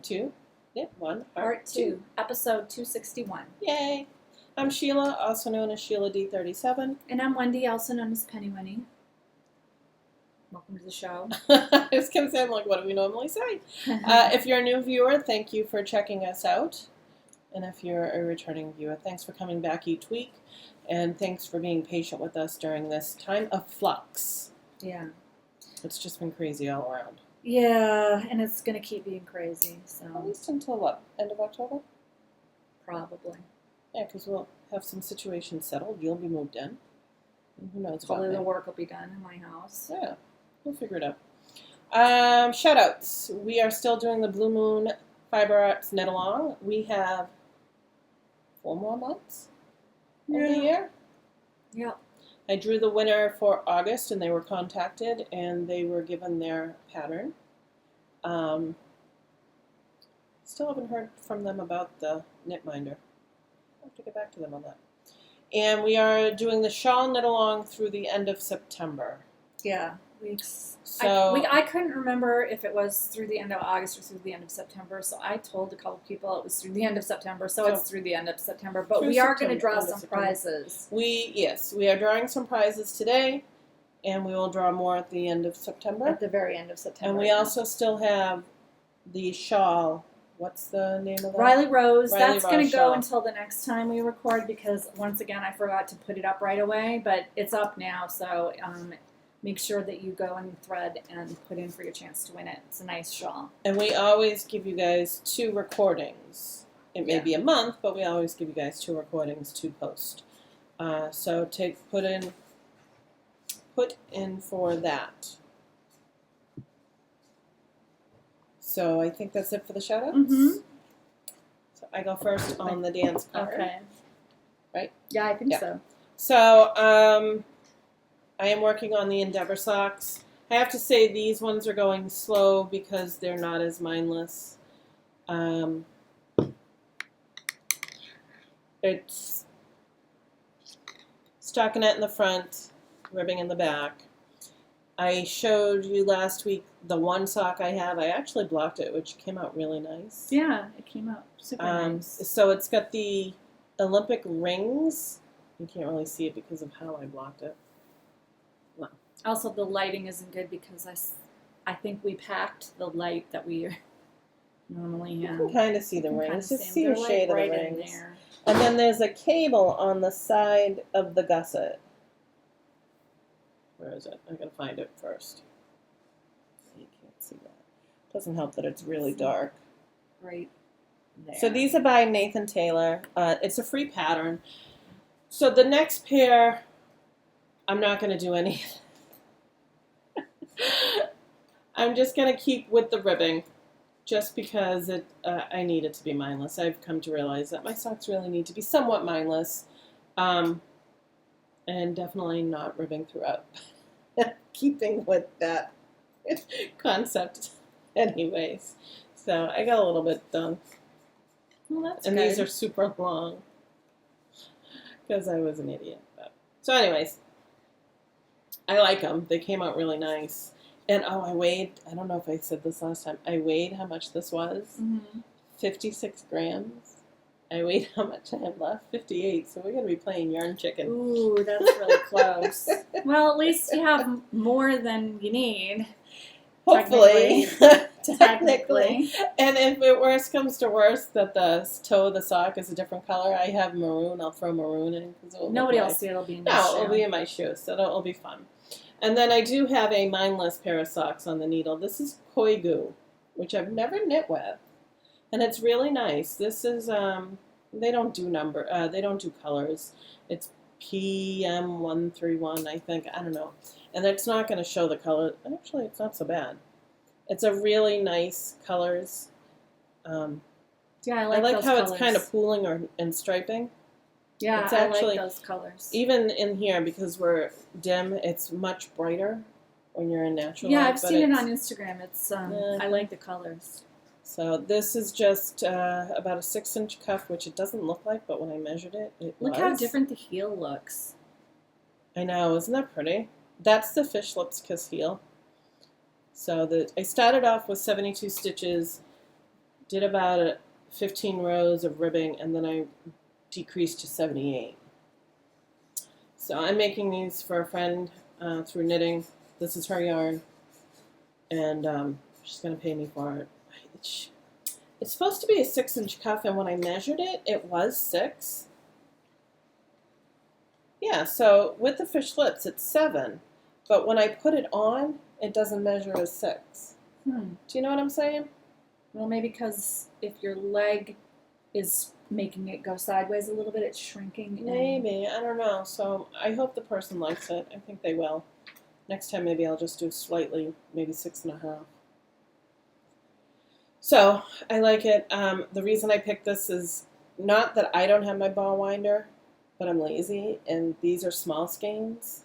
to Knit One Part 2, episode 261. Yay! I'm Sheila, also known as Sheila D37. And I'm Wendy, also known as Penny Winnie. Welcome to the show. I was going to say, I'm like, what do we normally say? If you're a new viewer, thank you for checking us out. And if you're a returning viewer, thanks for coming back each week. And thanks for being patient with us during this time of flux. Yeah. It's just been crazy all around. Yeah, and it's going to keep being crazy, so. At least until what? End of October? Probably. Yeah, because we'll have some situations settled. You'll be moved in. And who knows Hopefully about the me. work will be done in my house. Yeah, we'll figure it out. Shout-outs. We are still doing the Blue Moon Fiber Arts Knit Along. We have 4 more months of the year. Yeah. I drew the winner for August, and they were contacted, and they were given their pattern. Still haven't heard from them about the knit minder. I'll have to get back to them on that. And we are doing the shawl knit along through the end of September. Yeah. So I couldn't remember if it was through the end of August or through the end of September, so I told a couple people it was through the end of September, so it's through the end of September. But we are going to draw some prizes. Yes, we are drawing some prizes today, and we will draw more at the end of September. At the very end of September. And we also still have the shawl. What's the name of that? Riley Rose. Riley That's going Rose to go shawl. until the next time we record because, once again, I forgot to put it up right away, but it's up now, so make sure that you go and thread and put in for your chance to win it. It's a nice shawl. And we always give you guys 2 recordings. It may be a month, but we always give you guys 2 recordings to post. So put in for that. So I think that's it for the shout-outs. Mm-hmm. So I go first on the dance card. Okay. Right? Yeah, I think so. So I am working on the Endeavor socks. I have to say these ones are going slow because they're not as mindless. It's stockinette in the front, ribbing in the back. I showed you last week the one sock I have. I actually blocked it, which came out really nice. Yeah, it came out super nice. So it's got the Olympic rings. You can't really see it because of how I blocked it. Well. Also, the lighting isn't good because I think we packed the light that we normally have. You can kind of see the rings. Just see the shade of the rings. In there. And then there's a cable on the side of the gusset. Where is it? I gotta find it first. You can't see that. Doesn't help that it's really dark. Right there. So these are by Nathan Taylor. It's a free pattern. So the next pair, I'm not gonna do any. I'm just gonna keep with the ribbing, just because I need it to be mindless. I've come to realize that my socks really need to be somewhat mindless. And definitely not ribbing throughout. Keeping with that concept anyways. So I got a little bit done. Well, that's and good. These are super long. Because I was an idiot. So anyways. I like them. They came out really nice. And I weighed, I don't know if I said this last time, I weighed how much this was. Mm-hmm. 56 grams. I weighed how much I have left? 58. So we're going to be playing yarn chicken. Ooh, that's really close. Well, at least you have more than you need. Hopefully. Technically. And if it worst comes to worst, that the toe of the sock is a different color, I have maroon. I'll throw maroon in. Nobody else see it. It'll be in your shoe. No, it'll be in my shoe. So it'll be fun. And then I do have a mindless pair of socks on the needle. This is Koigu, which I've never knit with. And it's really nice. This is, they don't do colors. It's PM131, I think. I don't know. And it's not going to show the color. Actually, it's not so bad. It's a really nice colors. Yeah, I like how those colors. It's kind of pooling and striping. Yeah, it's actually, I like those colors. Even in here, because we're dim, it's much brighter when you're in natural light. Yeah, I've seen it on Instagram. It's I like the colors. So this is just about a 6-inch cuff, which it doesn't look like, but when I measured it, it was. Look how different the heel looks. I know, isn't that pretty? That's the Fish Lips Kiss heel. So I started off with 72 stitches. did about 15 rows of ribbing, and then I decreased to 78. So I'm making these for a friend through knitting. This is her yarn, and she's going to pay me for it. It's supposed to be a 6-inch cuff, and when I measured it, it was 6. Yeah, so with the fish lips, it's 7. But when I put it on, it doesn't measure as 6. Do you know what I'm saying? Well, maybe because if your leg is making it go sideways a little bit, it's shrinking. Maybe. I don't know. So I hope the person likes it. I think they will. Next time, maybe I'll just do slightly, maybe 6.5. So I like it. The reason I picked this is not that I don't have my ball winder, but I'm lazy, and these are small skeins.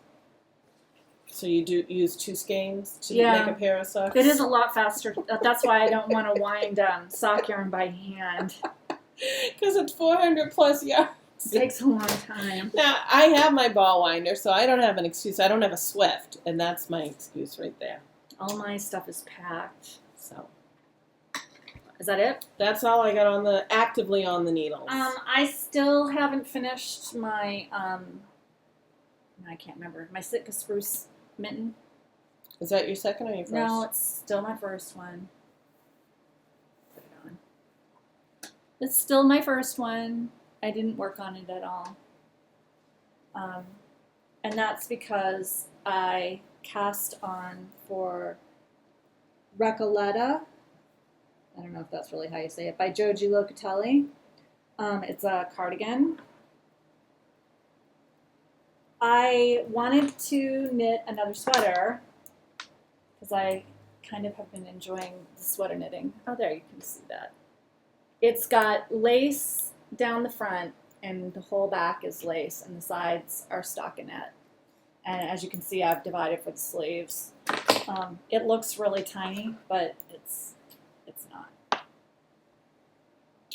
So you do use 2 skeins to make a pair of socks? It is a lot faster. That's why I don't want to wind sock yarn by hand. Because it's 400 plus yards. It takes a long time. Now, I have my ball winder, so I don't have an excuse. I don't have a Swift, and that's my excuse right there. All my stuff is packed. So is that it? That's all I got actively on the needles. I still haven't finished my I can't remember, my Sitka spruce mitten. Is that your second or your first? No, it's still my first one. Put it on. It's still my first one. I didn't work on it at all. And that's because I cast on for Recoleta. I don't know if that's really how you say it, by Joji Locatelli. It's a cardigan. I wanted to knit another sweater because I kind of have been enjoying the sweater knitting. Oh, there, you can see that. It's got lace down the front, and the whole back is lace, and the sides are stockinette. And as you can see, I've divided for the sleeves. It looks really tiny, but it's not.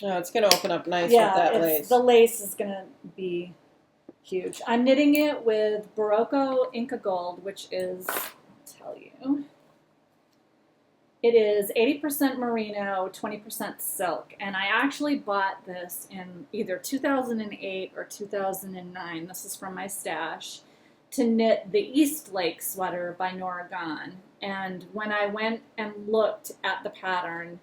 Oh, it's going to open up nice with that lace. The lace is going to be huge. I'm knitting it with Barocco Inca Gold, which is, I'll tell you, it is 80% merino, 20% silk. And I actually bought this in either 2008 or 2009. This is from my stash, to knit the East Lake sweater by Nora Gahn. And when I went and looked at the pattern,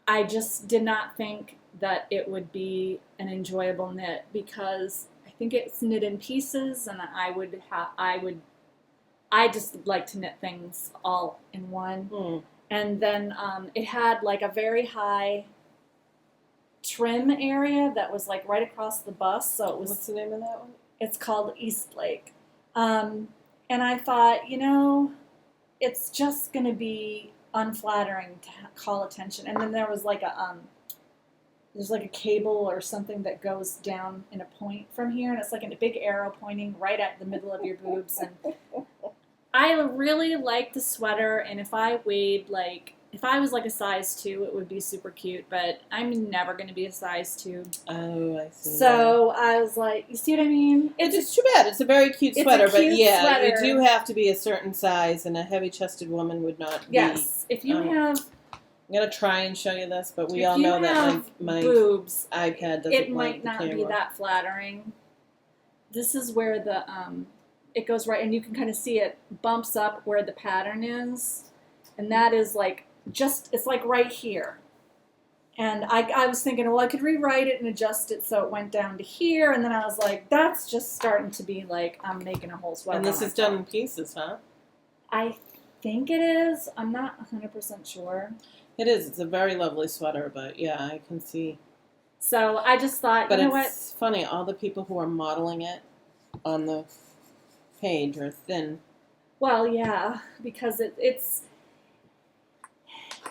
I just did not think that it would be an enjoyable knit, because I think it's knit in pieces, and I just like to knit things all in one. And then it had like a very high trim area that was like right across the bust. So it was. What's the name of that one? It's called East Lake. And I thought, it's just going to be unflattering to call attention. And then there was like there's like a cable or something that goes down in a point from here, and it's like a big arrow pointing right at the middle of your boobs. And I really like the sweater, and if I was like a size 2, it would be super cute, but I'm never going to be a size 2. Oh, I see. So I was like, you see what I mean? It's too bad. It's a very cute sweater, but yeah, sweater. You do have to be a certain size, and a heavy-chested woman would not be. Yes, if you have... I'm going to try and show you this, but we all know that my boobs, iPad doesn't it like might the not camera. be that flattering. This is where the it goes right, and you can kind of see it bumps up where the pattern is, and that is like it's like right here. And I was thinking, well, I could rewrite it and adjust it so it went down to here, and then I was like, that's just starting to be like I'm making a whole sweater. And this is done in pieces, huh? I think it is. I'm not 100% sure. It is. It's a very lovely sweater, but yeah, I can see. So I just thought, but you know what? It's funny, all the people who are modeling it on the page are thin. Well, yeah, because it's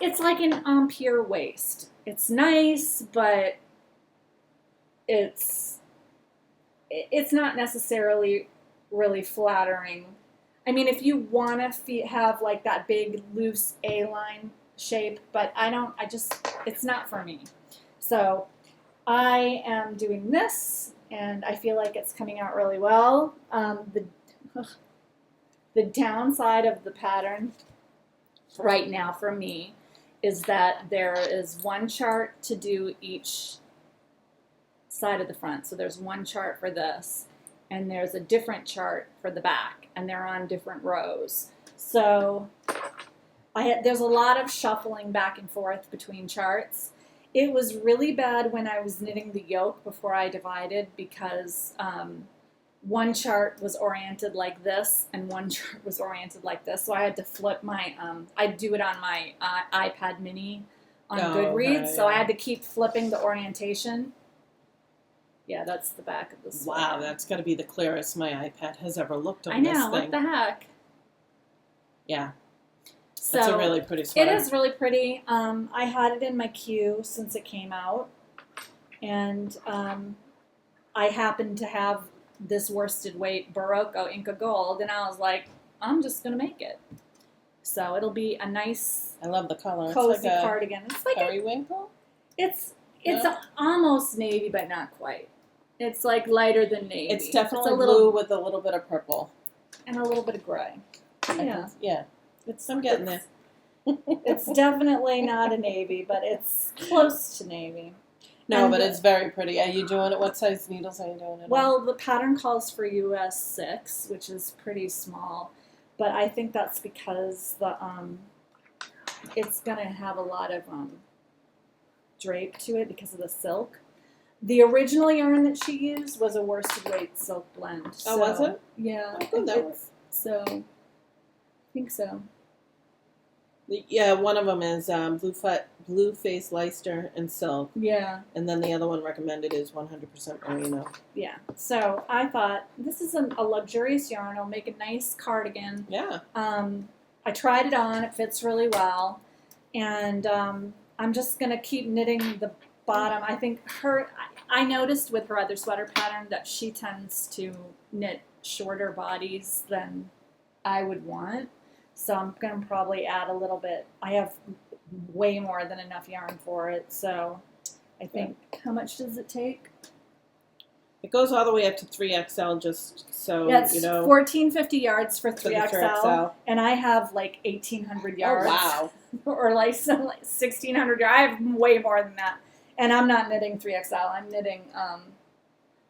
like an Empire waist. It's nice, but it's not necessarily really flattering. I mean, if you want to have like that big loose A-line shape, but it's not for me. So I am doing this, and I feel like it's coming out really well. The downside of the pattern right now for me is that there is one chart to do each side of the front. So there's one chart for this, and there's a different chart for the back, and they're on different rows. So there's a lot of shuffling back and forth between charts. It was really bad when I was knitting the yoke before I divided, because one chart was oriented like this and one chart was oriented like this. So I had to flip my, I do it on my iPad mini on Goodreads. Okay, so I yeah. had to keep flipping the orientation. Yeah, that's the back of the sweater. Wow, that's got to be the clearest my iPad has ever looked on I know, this thing. what the heck? Yeah. So It's a really pretty sweater. It is really pretty. I had it in my queue since it came out, and I happened to have this worsted weight Barocco Inca Gold, and I was like, I'm just gonna make it. So it'll be a nice, I love the color. cozy It's like cardigan. It's like periwinkle? it's No? almost navy, but not quite. It's like lighter than navy. It's definitely a blue little with a little bit of purple. and a little bit of gray. Yeah, Yeah. I'm getting there. it's definitely not a navy, but it's close to navy. No, And but the- it's very pretty. Are you doing it? What size needles are you doing it on? Well, the pattern calls for US 6, which is pretty small, but I think that's because the it's gonna have a lot of drape to it because of the silk. The original yarn that she used was a worsted weight silk blend. Oh, was it? Yeah. Oh, good, that it's- so I think so. Yeah, one of them is blue face Leicester and silk, Yeah. and then the other one recommended is 100% merino. Yeah. So I thought this is a luxurious yarn. It'll make a nice cardigan. Yeah. I tried it on. It fits really well. And I'm just going to keep knitting the bottom. I think I noticed with her other sweater pattern that she tends to knit shorter bodies than I would want. So I'm going to probably add a little bit. I have way more than enough yarn for it. So I think, how much does it take? It goes all the way up to 3XL, just so Yeah, it's you know. 1450 yards for For the 3XL, 3XL. and I have like 1800 Oh, yards. wow. Or like 1600 yards. I have way more than that. And I'm not knitting 3XL. I'm knitting, I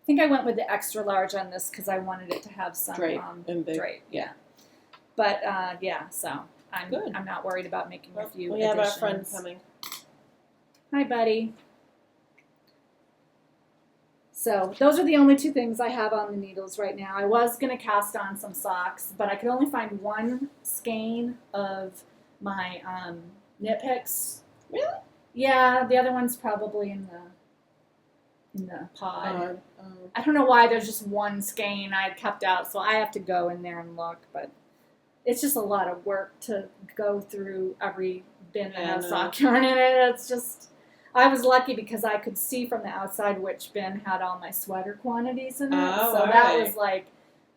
think I went with the extra large on this because I wanted it to have some Drape and big. drape. Yeah. But yeah, so Good. I'm not worried about making a few We have our additions. friend coming. Hi, buddy. So those are the only two things I have on the needles right now. I was going to cast on some socks, but I could only find one skein of my knit picks. Really? Yeah, the other one's probably in the pod. Oh. I don't know why there's just one skein I had kept out, so I have to go in there and look, but it's just a lot of work to go through every bin that Yeah, has no. sock yarn in it. It's just, I was lucky because I could see from the outside which bin had all my sweater quantities in it. Oh, so all that right. was like,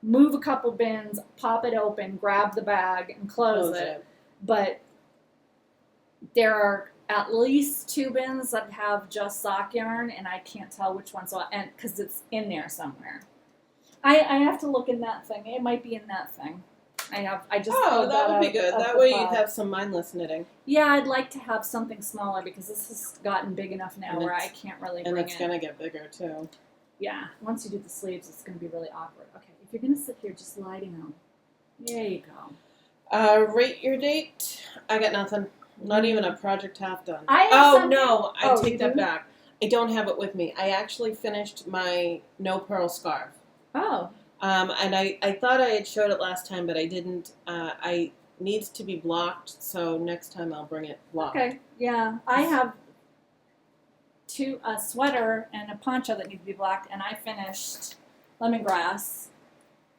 move a couple bins, pop it open, grab the bag, and close it. But there are at least 2 bins that have just sock yarn, and I can't tell which one. So, and because it's in there somewhere, I have to look in that thing. It might be in that thing. I just Oh, pulled that would be out good. of That the way pod. you'd have some mindless knitting. Yeah, I'd like to have something smaller because this has gotten big enough now And where I it's- can't really And bring it's it. going to get bigger, too. Yeah, once you do the sleeves, it's going to be really awkward. Okay, if you're going to sit here, just lie down. There you go. Rate your date. I got nothing. Not even a project half done. I have Oh, something- no. I Oh, you take that do? back. I don't have it with me. I actually finished my no pearl scarf. Oh, And I thought I had showed it last time, but I didn't. I needs to be blocked, so next time I'll bring it blocked. okay. Yeah, I have a sweater and a poncho that need to be blocked, and I finished lemongrass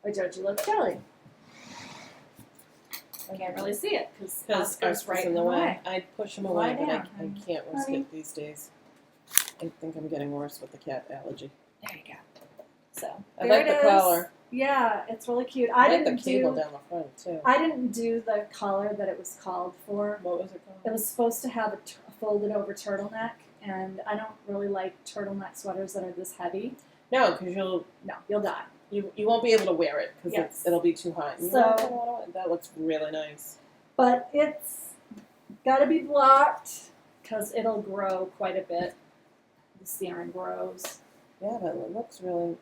by Joji Love Kelly. I can't really see it because Because Oscar's Oscar's right in the way. I'd push him Lie away, but down, I honey. can't risk Honey. it these days. I think I'm getting worse with the cat allergy. There you go. So I there like it the is. collar. Yeah, it's really cute. I I like the didn't cable do. down the front, too. I didn't do the collar that it was called for. What was it called? It was supposed to have a folded over turtleneck, and I don't really like turtleneck sweaters that are this heavy. No, because No, you'll die. you won't be able to wear it because Yes. it'll be too hot. So- That looks really nice. But it's Gotta be blocked because it'll grow quite a bit. The yarn grows. Yeah, but it looks really.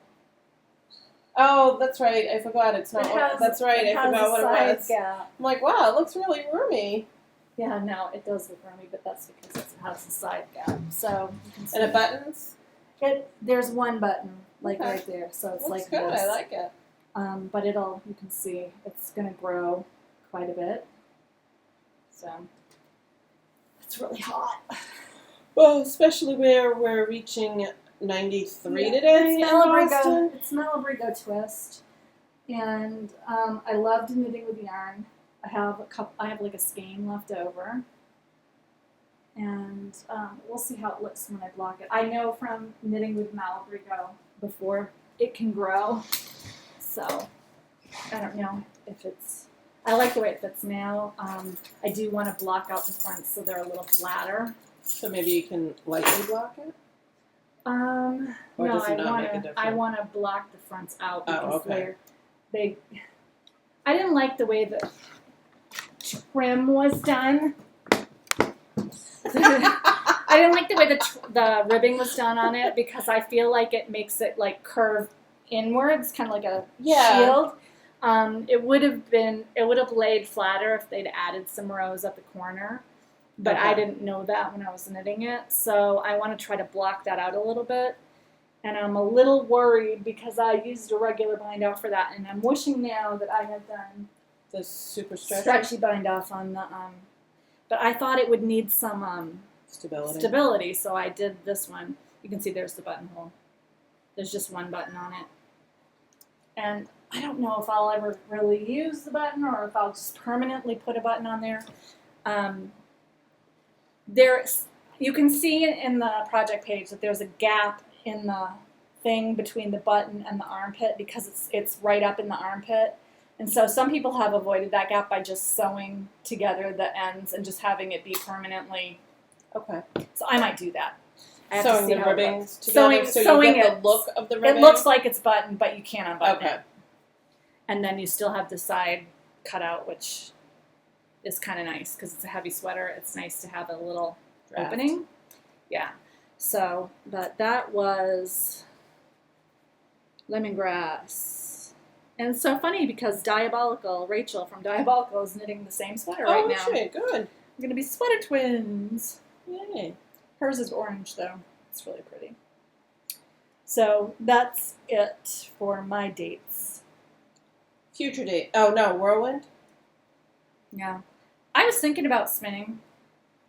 Oh, that's right. I forgot. It's not. That's right. I forgot what it was. Gap. I'm like, wow, it looks really roomy. Yeah, no, it does look roomy, but that's because it has a side gap. So you can see And it buttons. There's one button like Okay. right there, so it's Looks like good. this. I like it. But you can see it's gonna grow quite a bit. So it's really hot. Well, especially where we're reaching 93 today in Boston. It's Malabrigo twist, and I loved knitting with yarn. I have like a skein left over, and we'll see how it looks when I block it. I know from knitting with Malabrigo before it can grow, so I don't know if it's. I like the way it fits now. I do want to block out the fronts so they're a little flatter. So maybe you can lightly block it? Or No, does it not make a difference? I want to block the fronts out because okay. I didn't like the way the trim was done. I didn't like the way the ribbing was done on it because I feel like it makes it like curve inwards, kind of like a shield. It would have laid flatter if they'd added some rows at the corner. But I didn't know that when I was knitting it, so I want to try to block that out a little bit. And I'm a little worried because I used a regular bind off for that, and I'm wishing now that I had done the super stretchy bind off on the. But I thought it would need some stability, so I did this one. You can see there's the buttonhole. There's just one button on it, and I don't know if I'll ever really use the button or if I'll just permanently put a button on there. You can see in the project page that there's a gap in the thing between the button and the armpit because it's right up in the armpit. And so some people have avoided that gap by just sewing together the ends and just having it be permanently. Okay. So I might do that. Sewing the ribbons together so you get the look of the ribbon? It looks like it's buttoned, but you can't unbutton it. And then you still have the side cut out, which is kind of nice because it's a heavy sweater. It's nice to have a little opening. Yeah. So, but that was lemongrass. And it's so funny because Rachel from Diabolical is knitting the same sweater right now. Oh, shit, good. We're going to be sweater twins. Yay. Hers is orange, though. It's really pretty. So, that's it for my dates. Future date. Oh, no, Whirlwind? Yeah. I was thinking about spinning,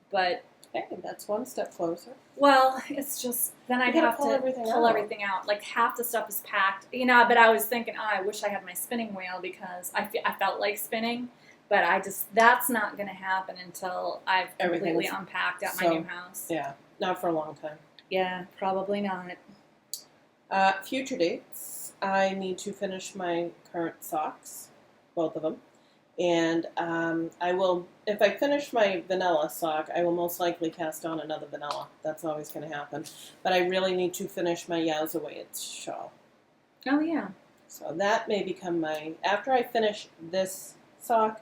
but... Hey, that's one step closer. Well, it's just, then I'd have to pull everything out. Like, half the stuff is packed. But I was thinking, I wish I had my spinning wheel because I felt like spinning. But that's not going to happen until I've completely unpacked at my new house. Yeah, not for a long time. Yeah, probably not. Future dates. I need to finish my current socks, both of them. And I will, if I finish my vanilla sock, I will most likely cast on another vanilla. That's always going to happen. But I really need to finish my Yowza Weights shawl. Oh, yeah. So that may become after I finish this sock,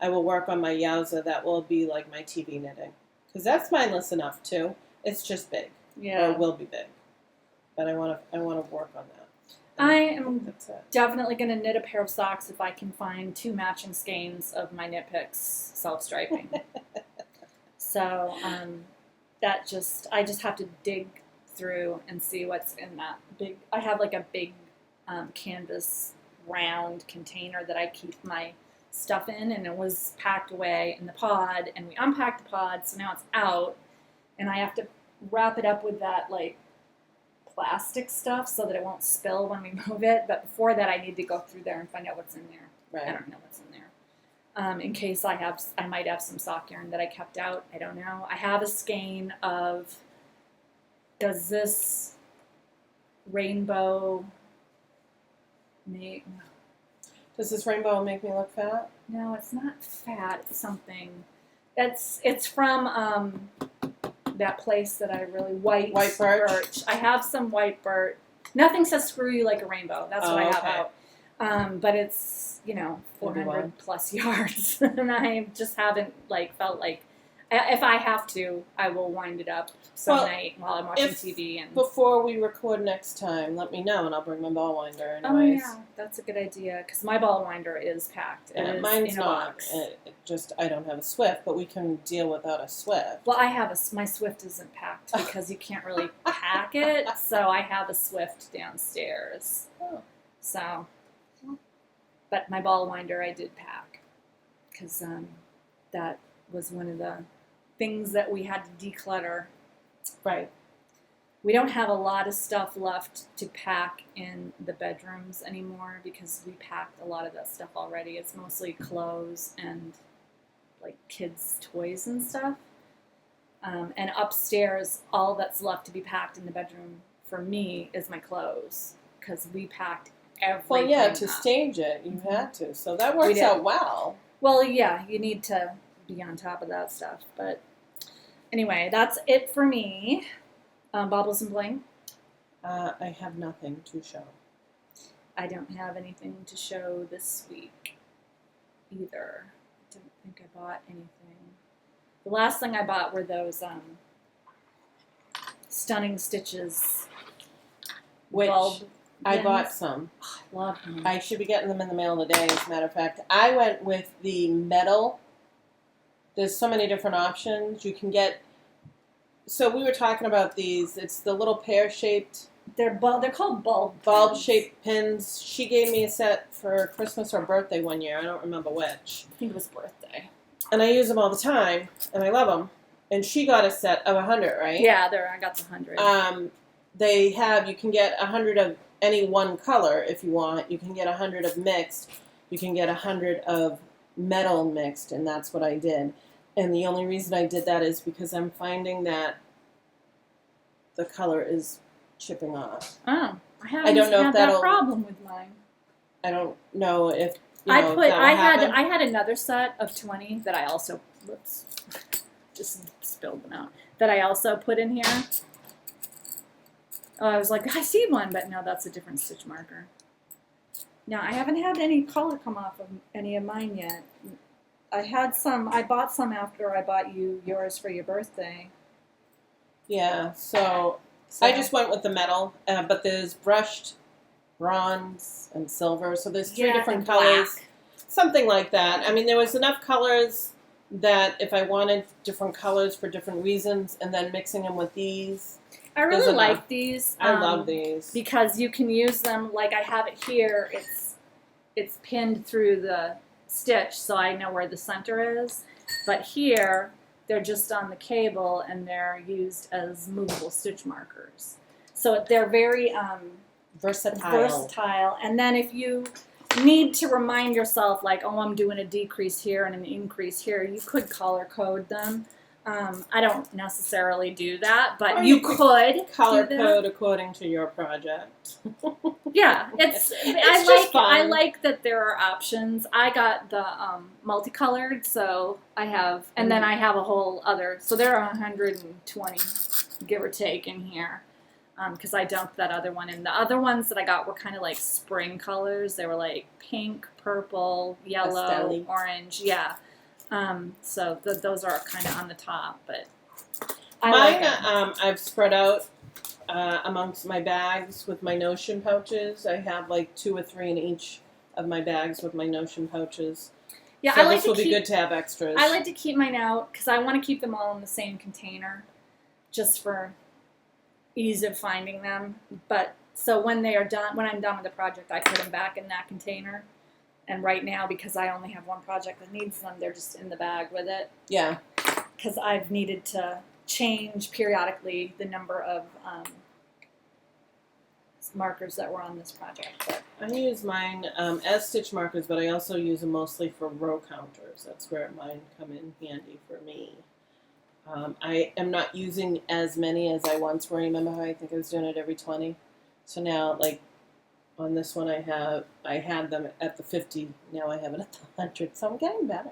I will work on my Yowza. That will be like my TV knitting. Because that's mindless enough, too. It's just big. Yeah. Or it will be big. But I want to work on that. I am definitely going to knit a pair of socks if I can find 2 matching skeins of my Knit Picks self-striping. So I just have to dig through and see what's in that big. I have like a big canvas round container that I keep my stuff in, and it was packed away in the pod, and we unpacked the pod, so now it's out, and I have to wrap it up with that like plastic stuff so that it won't spill when we move it. But before that, I need to go through there and find out what's in there. Right. I don't know what's in there. In case I might have some sock yarn that I kept out. I don't know. I have a skein of. Does this rainbow make? Does this rainbow make me look fat? No, it's not fat. It's something. It's from that place that I really white birch. I have some white birch. Nothing says screw you like a rainbow. That's what I have out. But it's 400 plus yards, and I just haven't felt like If I have to, I will wind it up some Well, night while I'm watching if TV. And Before we record next time, let me know and I'll bring my ball winder. oh Anyways. yeah, that's a good idea because my ball winder is packed. It is Mine's in a not. box. I don't have a Swift, but we can deal without a Swift. Well, I have my Swift isn't packed because you can't really pack it, so I have a Swift downstairs. Oh. So, but my ball winder I did pack because that was one of the things that we had to declutter. Right. We don't have a lot of stuff left to pack in the bedrooms anymore because we packed a lot of that stuff already. It's mostly clothes and like kids' toys and stuff. And upstairs, all that's left to be packed in the bedroom for me is my clothes because we packed everything. Well, yeah, to up. stage it, you had to. So that works out well. Well, yeah, you need to be on top of that stuff. But anyway, that's it for me. Baubles and Bling. I have nothing to show. I don't have anything to show this week either. I don't think I bought anything. The last thing I bought were those Stunning Stitches Which bulb I pins. bought some. Oh, I love them. I should be getting them in the mail today, as a matter of fact. I went with the metal. There's so many different options. You can get... So we were talking about these. It's the little pear-shaped... They're called bulb-shaped pins. She gave me a set for Christmas or birthday one year. I don't remember which. I think it was birthday. And I use them all the time, and I love them. And she got a set of 100, right? Yeah, I got the 100. You can get 100 of any one color if you want. You can get 100 of mixed. You can get 100 of metal mixed, and that's what I did. And the only reason I did that is because I'm finding that the color is chipping off. Oh, I don't know if had that'll- that problem with mine. I don't know if I had another set of 20 that I also just spilled them out. That I also put in here. Oh, I was like, I see one, but no, that's a different stitch marker. Now, I haven't had any color come off of any of mine yet. I bought some after I bought you yours for your birthday. Yeah, so I just went with the metal, but there's brushed bronze and silver, so there's three different and colors. black. Something like that. I mean, there was enough colors that if I wanted different colors for different reasons, and then mixing them with these. I really There's enough. like these. I love these. Because you can use them, like I have it here, it's pinned through the stitch so I know where the center is. But here, they're just on the cable and they're used as movable stitch markers. So they're very versatile. And then if you need to remind yourself, like, oh, I'm doing a decrease here and an increase here, you could color code them. I don't necessarily do that, but Or you you could Color do that. code according to your project. Yeah, It's just fun. I like that there are options. I got the multicolored, so I have, and then I have a whole other. So there are 120, give or take, in here, because I dumped that other one in. The other ones that I got were kind of like spring colors. They were like pink, purple, yellow, Pastel-y. orange. Yeah. So those are kind of on the top, but I Mine, like 'em. I've spread out amongst my bags with my Notion pouches. I have like 2 or 3 in each of my bags with my Notion pouches. Yeah, so I like this to will keep, be good to have extras. I like to keep mine out because I want to keep them all in the same container, just for ease of finding them. But so when they are done, when I'm done with the project, I put them back in that container. And right now, because I only have one project that needs them, they're just in the bag with it. Yeah. Because I've needed to change periodically the number of markers that were on this project. But I use mine as stitch markers, but I also use them mostly for row counters. That's where mine come in handy for me. I am not using as many as I once were. Remember how I think I was doing it every 20? So now, like, on this one I had them at the 50, now I have it at the 100, so I'm getting better.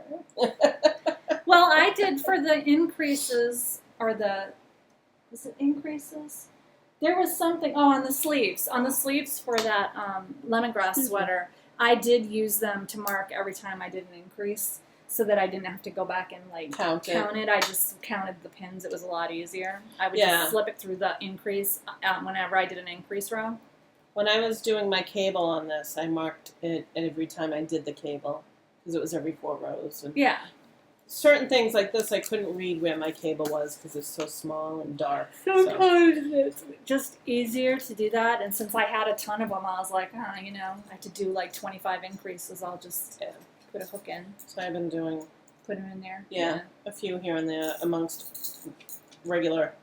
well, I did for the increases, was it increases? There was something, on the sleeves for that lemongrass sweater, I did use them to mark every time I did an increase. so that I didn't have to go back and Count it. I just counted the pins. It was a lot easier. I would Yeah. just slip it through the increase whenever I did an increase row. When I was doing my cable on this, I marked it every time I did the cable because it was every 4 rows. And Yeah. certain things like this, I couldn't read where my cable was because it's so small and dark. Sometimes it's just easier to do that. And since I had a ton of them, I was like, I have to do like 25 increases. I'll just put a hook in. So I've been doing, Put them in there. yeah, a few here and there amongst regular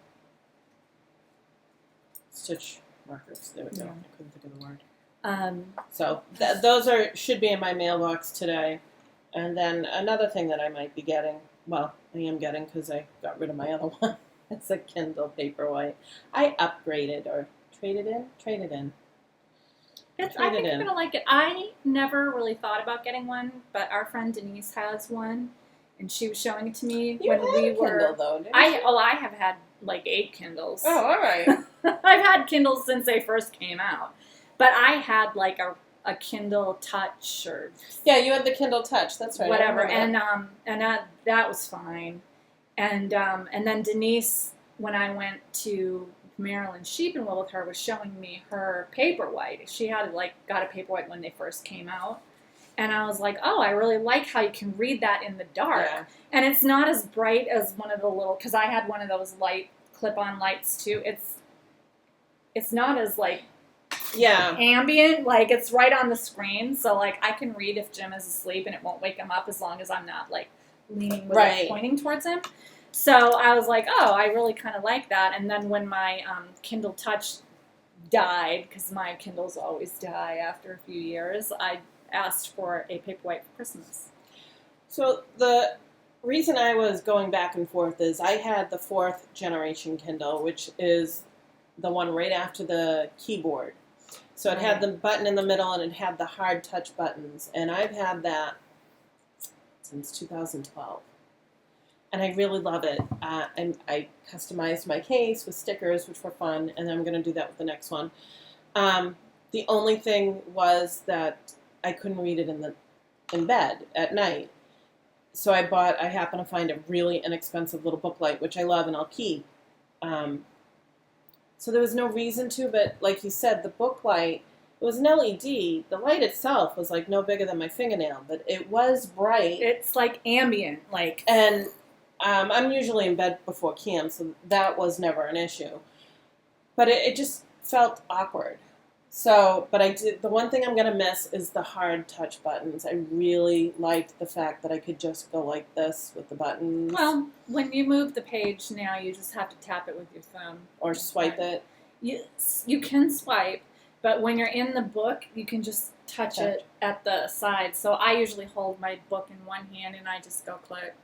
stitch markers. There we go. Yeah. I couldn't think of the word. So Those should be in my mailbox today. And then another thing that I might be getting, well, I am getting because I got rid of my other one. It's a Kindle Paperwhite. I upgraded or traded in. I think you're gonna like it. I never really thought about getting one, but our friend Denise has one, and she was showing it to me You when had we a were. Kindle though, didn't you? I have had like 8 Kindles. Oh, all right. I've had Kindles since they first came out, but I had like a Kindle Touch or Yeah, you had the Kindle Touch. That's right. whatever, and that was fine, and then Denise, when I went to Maryland Sheepinville with her, was showing me her Paperwhite. She had got a Paperwhite when they first came out, and I was like, oh, I really like how you can read that in the dark, and it's not as bright as one of the little, because I had one of those clip-on lights too. It's not as ambient, it's right on the screen, so I can read if Jim is asleep and it won't wake him up as long as I'm not leaning with it pointing towards him. So I was like, oh, I really kind of like that. And then when my Kindle Touch died, because my Kindles always die after a few years, I asked for a Paperwhite for Christmas. So the reason I was going back and forth is I had the 4th generation Kindle, which is the one right after the keyboard. So it had the button in the middle and it had the hard touch buttons. And I've had that since 2012. And I really love it. I customized my case with stickers, which were fun, and I'm going to do that with the next one. The only thing was that I couldn't read it in bed at night. So I happened to find a really inexpensive little book light, which I love and I'll keep. So there was no reason to, but like you said, the book light, it was an LED. The light itself was no bigger than my fingernail, but it was bright. It's ambient, And I'm usually in bed before Cam, so that was never an issue. But it just felt awkward. So, but the one thing I'm going to miss is the hard touch buttons. I really liked the fact that I could just go like this with the buttons. Well, when you move the page now, you just have to tap it with your thumb. Or swipe it. You can swipe, but when you're in the book, you can just touch it at the side. So I usually hold my book in one hand and I just go click,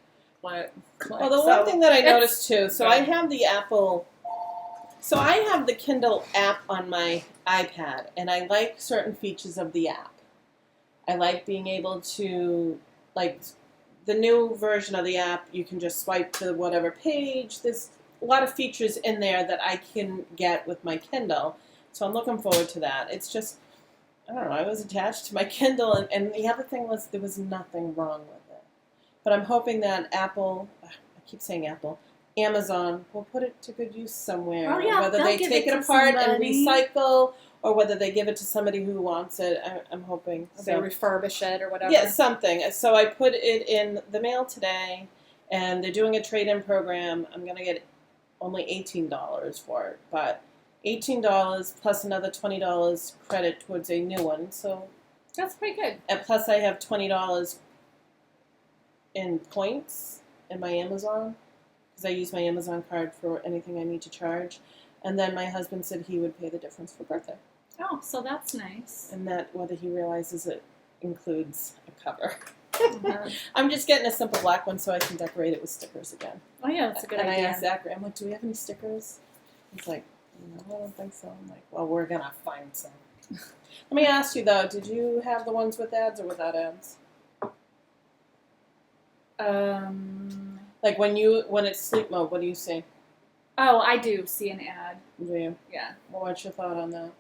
click, click. Well, the one thing that I noticed too, so I have the Apple, so I have the Kindle app on my iPad, and I like certain features of the app. I like being able to, the new version of the app, you can just swipe to whatever page. There's a lot of features in there that I can get with my Kindle, so I'm looking forward to that. It's just, I don't know, I was attached to my Kindle, and the other thing was there was nothing wrong with it. But I'm hoping that Apple, I keep saying Apple, Amazon will put it to good use somewhere. Oh, yeah, whether they take it apart and recycle, or whether they give it to somebody who wants it. I'm hoping. They refurbish it or whatever. Yeah, something. So I put it in the mail today, and they're doing a trade-in program. I'm going to get only $18 for it, but $18 plus another $20 credit towards a new one. So that's pretty good. And plus I have $20 in points in my Amazon, because I use my Amazon card for anything I need to charge. And then my husband said he would pay the difference for birthday. Oh, so that's nice. And that whether he realizes it includes a cover. Uh-huh. I'm just getting a simple black one so I can decorate it with stickers again. Oh, yeah, that's a good idea. idea. And I asked Zachary, I'm like, do we have any stickers? He's like, no, I don't think so. I'm like, well, we're going to find some. Let me ask you, though, did you have the ones with ads or without ads? Like when it's sleep mode, what do you see? Oh, I do see an ad. Do you? Yeah. Well, what's your thought on that?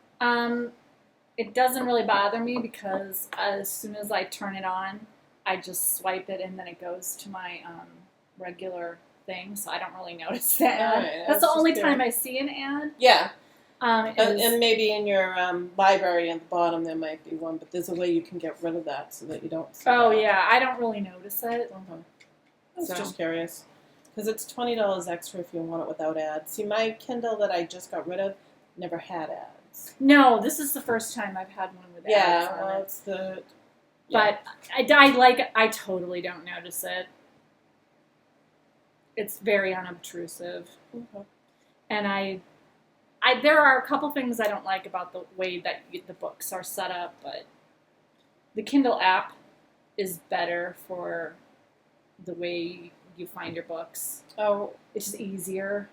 It doesn't really bother me because as soon as I turn it on, I just swipe it and then it goes to my regular thing, so I don't really notice that. All right, That's the only curious. time I see an ad. Yeah. Is- And maybe in your library at the bottom there might be one, but there's a way you can get rid of that so that you don't see oh that. yeah, I don't really notice it. Uh-huh. I was So. just curious. Because it's $20 extra if you want it without ads. See, my Kindle that I just got rid of never had ads. No, this is the first time I've had one with ads Yeah, on well, it. it's the... But I totally don't notice it. It's very unobtrusive. Okay. And there are a couple things I don't like about the way that the books are set up, but the Kindle app is better for the way you find your books. Oh, It's just easier.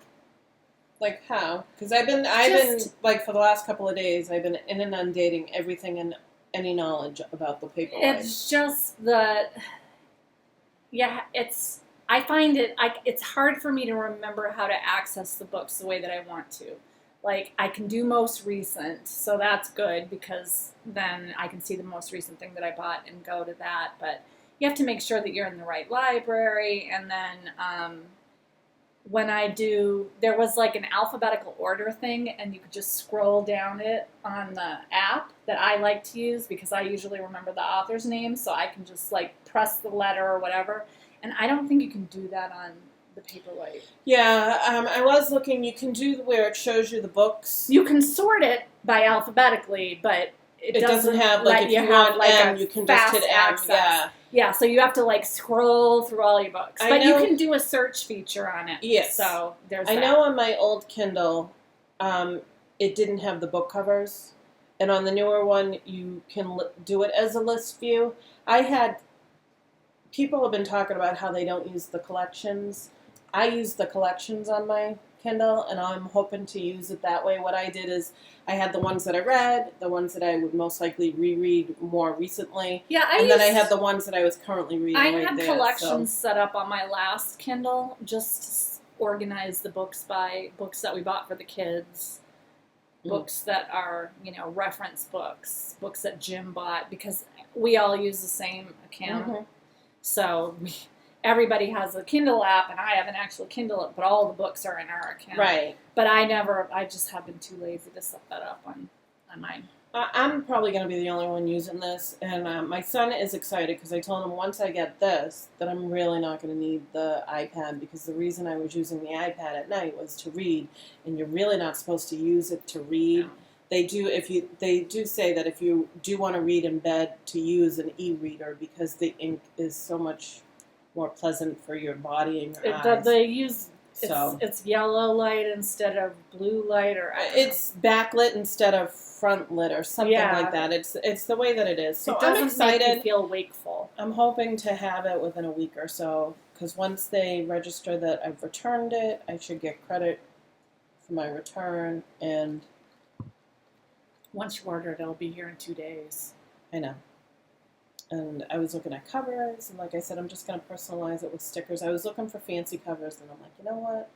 like how? Because I've been like for the last couple of days, I've been inundating everything and any knowledge about the paperweight. It's just I find it's hard for me to remember how to access the books the way that I want to. Like, I can do most recent, so that's good because then I can see the most recent thing that I bought and go to that. But you have to make sure that you're in the right library. And then when there was like an alphabetical order thing, and you could just scroll down it on the app that I like to use because I usually remember the author's name, so I can just like press the letter or whatever. And I don't think you can do that on the Paperwhite. Yeah, I was looking. You can do where it shows you the books. You can sort it by alphabetically, but it doesn't have like let if you you have want like M, a you can just fast hit M. access. Yeah. Yeah, so you have to like scroll through all your books, I but you know- can do a search feature on it. Yes. So there's. I that. know on my old Kindle, it didn't have the book covers, and on the newer one, you can do it as a list view. People have been talking about how they don't use the collections. I use the collections on my Kindle, and I'm hoping to use it that way. What I did is I had the ones that I read, the ones that I would most likely reread more recently, Yeah, then I had the ones that I was currently reading. I right had there, collections so. set up on my last Kindle, just organize the books by books that we bought for the kids, books that are, reference books, books that Jim bought, because we all use the same account. Mm-hmm. So everybody has a Kindle app, and I have an actual Kindle, but all the books are in our account. Right. But I just have been too lazy to set that up on mine. I'm probably going to be the only one using this, and my son is excited because I told him once I get this that I'm really not going to need the iPad, because the reason I was using the iPad at night was to read, and you're really not supposed to use it to read. No. They do say that if you do want to read in bed, to use an e-reader because the ink is so much more pleasant for your body and your eyes. They use So it's yellow light instead of blue light, or it's backlit instead of front lit or something like that. It's the way that it is. So it I'm doesn't excited. make you feel wakeful. I'm hoping to have it within a week or so, because once they register that I've returned it, I should get credit for my return, and Once you order it, it'll be here in 2 days. I know. And I was looking at covers, and like I said, I'm just going to personalize it with stickers. I was looking for fancy covers, and I'm like, you know what?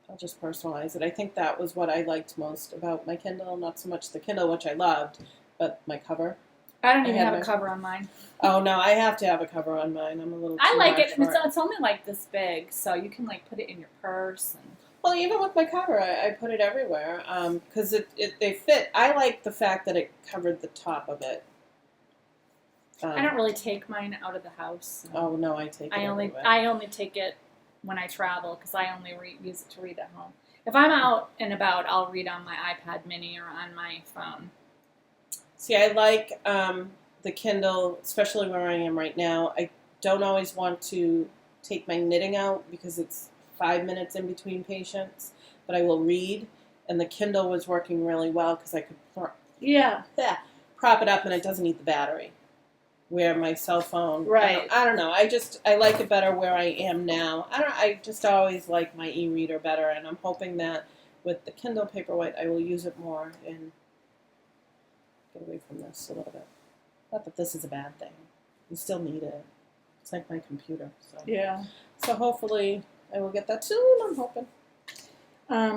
I'll just personalize it. I think that was what I liked most about my Kindle. Not so much the Kindle, which I loved, but my cover. I don't even had have my- a cover on mine. Oh, no, I have to have a cover on mine. I'm a little too I like much it. for It's only like this big, so you can like put it in your purse. And Well, even with my cover, I put it everywhere because they fit. I like the fact that it covered the top of it. I don't really take mine out of the house. Oh no, I take it everywhere. I only take it when I travel because I only use it to read at home. If I'm out and about, I'll read on my iPad Mini or on my phone. See, I like the Kindle, especially where I am right now. I don't always want to take my knitting out because it's 5 minutes in between patients, but I will read. And the Kindle was working really well because I could prop it up and it doesn't eat the battery. Where my cell phone, Right. I don't know. I like it better where I am now. I just always like my e-reader better, and I'm hoping that with the Kindle Paperwhite, I will use it more and get away from this a little bit. Not that this is a bad thing. You still need it. It's like my computer. So hopefully I will get that soon. I'm hoping.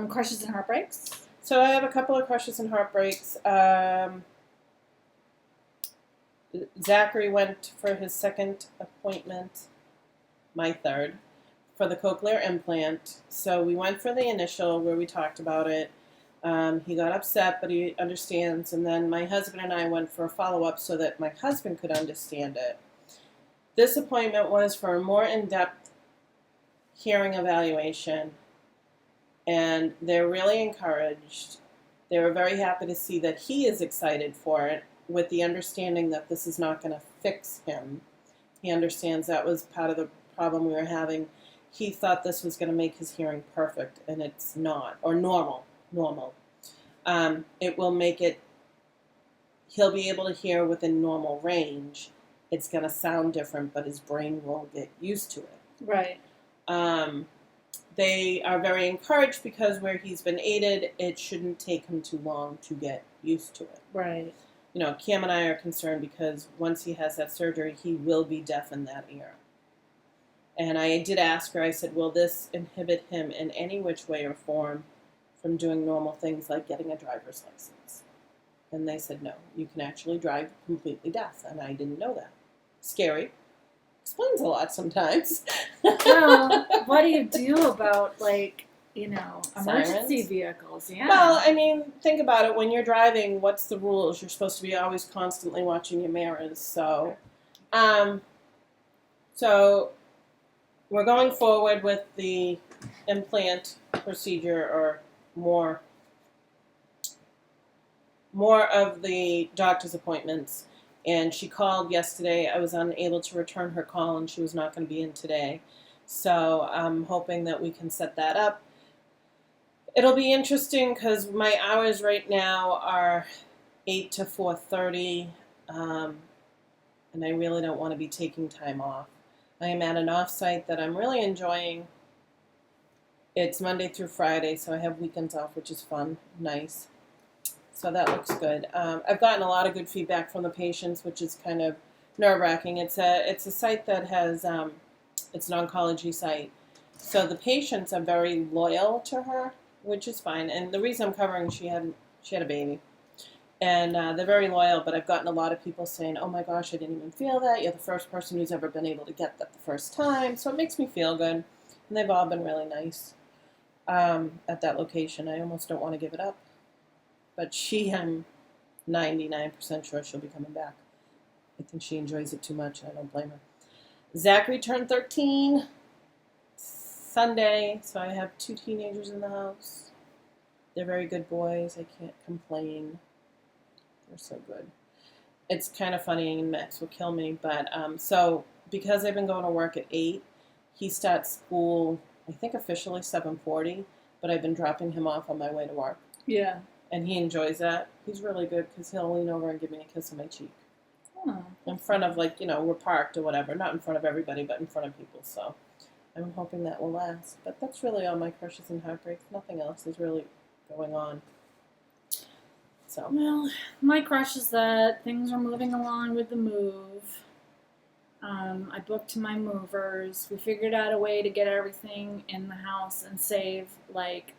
Crushes and heartbreaks. So I have a couple of crushes and heartbreaks. Zachary went for his second appointment, my third, for the cochlear implant. So we went for the initial where we talked about it. He got upset, but he understands. And then my husband and I went for a follow-up so that my husband could understand it. This appointment was for a more in-depth hearing evaluation, and they're really encouraged. They were very happy to see that he is excited for it, with the understanding that this is not going to fix him. He understands that was part of the problem we were having. He thought this was going to make his hearing perfect, and it's not, or normal. It will make it, he'll be able to hear within normal range. It's going to sound different, but his brain will get used to it. Right. They are very encouraged because where he's been aided, it shouldn't take him too long to get used to it. Right. You know, Cam and I are concerned because once he has that surgery, he will be deaf in that ear. And I did ask her, I said, will this inhibit him in any which way or form from doing normal things like getting a driver's license? And they said, no, you can actually drive completely deaf. And I didn't know that. Scary. Explains a lot sometimes. Well, what do you do about, like, you know, emergency Sirens? vehicles? Yeah. Well, I mean, think about it. When you're driving, what's the rules? You're supposed to be always constantly watching your mirrors. So we're going forward with the implant procedure, or more of the doctor's appointments. And she called yesterday. I was unable to return her call, and she was not going to be in today. So I'm hoping that we can set that up. It'll be interesting because my hours right now are 8 to 4:30, and I really don't want to be taking time off. I am at an off-site that I'm really enjoying. It's Monday through Friday, so I have weekends off, which is fun, nice. So that looks good. I've gotten a lot of good feedback from the patients, which is kind of nerve-wracking. It's a site that has, it's an oncology site. So the patients are very loyal to her, which is fine. And the reason I'm covering, she had a baby. And they're very loyal, but I've gotten a lot of people saying, oh my gosh, I didn't even feel that. You're the first person who's ever been able to get that the first time. So it makes me feel good. And they've all been really nice at that location. I almost don't want to give it up. But I'm 99% sure she'll be coming back. I think she enjoys it too much, and I don't blame her. Zachary turned 13 Sunday, so I have 2 teenagers in the house. They're very good boys. I can't complain. They're so good. It's kind of funny, and Max will kill me, but so because I've been going to work at 8, he starts school, I think officially 7:40, but I've been dropping him off on my way to work. Yeah. And he enjoys that. He's really good because he'll lean over and give me a kiss on my cheek. Oh. In front of, like, you know, we're parked or whatever. Not in front of everybody, but in front of people. So I'm hoping that will last. But that's really all my crushes and heartbreaks. Nothing else is really going on. So. Well, my crush is that things are moving along with the move. I booked my movers. We figured out a way to get everything in the house and save like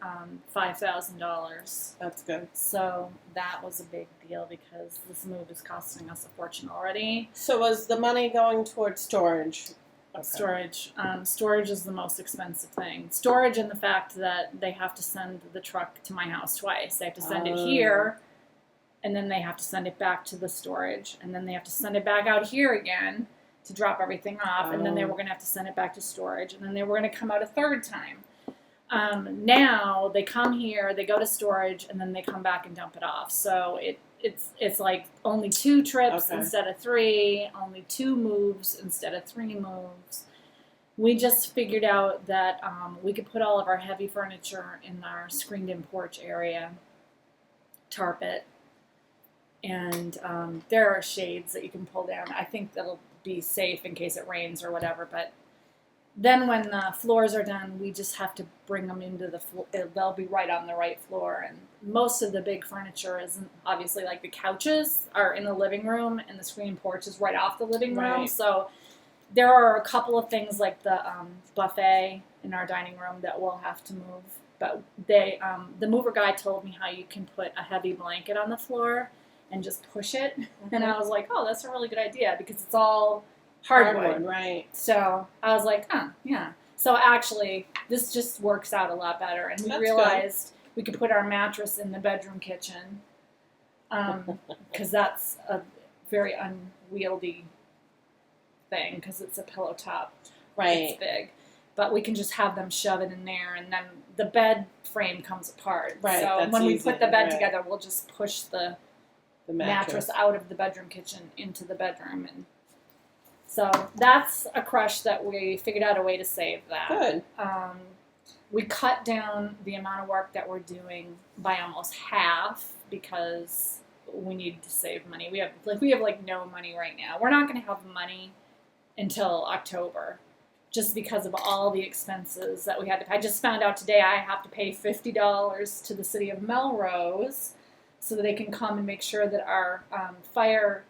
$5,000. That's good. So that was a big deal because this move is costing us a fortune already. So was the money going towards storage? Okay. Storage is the most expensive thing. Storage and the fact that they have to send the truck to my house twice. They have to send it here, and then they have to send it back to the storage, and then they have to send it back out here again to drop everything off, and then they were going to have to send it back to storage, and then they were going to come out a third time. Now they come here, they go to storage, and then they come back and dump it off. So it's like only 2 trips instead of 3, only 2 moves instead of 3 moves. We just figured out that we could put all of our heavy furniture in our screened-in porch area, tarp it, and there are shades that you can pull down. I think that'll be safe in case it rains or whatever, but then when the floors are done, we just have to bring them into the floor. They'll be right on the right floor, and most of the big furniture isn't, obviously, like the couches are in the living room, and the screen porch is right off the living room, Right. So there are a couple of things like the buffet in our dining room that we'll have to move, but the mover guy told me how you can put a heavy blanket on the floor, and just push it. And I was like, oh, that's a really good idea because it's all hardwood. Right. So I was like, yeah. So actually, this just works out a lot better. And we That's realized we could put our mattress in the bedroom kitchen because that's a very unwieldy thing because it's a pillow top. Right. It's big. But we can just have them shove it in there, and then the bed frame comes apart. Right, So that's when we easy, put the bed right. together, we'll just push the mattress out of the bedroom kitchen into the bedroom. And so that's a crush that we figured out a way to save that. Good. We cut down the amount of work that we're doing by almost half because we need to save money. We have no money right now. We're not going to have money until October, just because of all the expenses that we had to pay. I just found out today I have to pay $50 to the city of Melrose so that they can come and make sure that our fire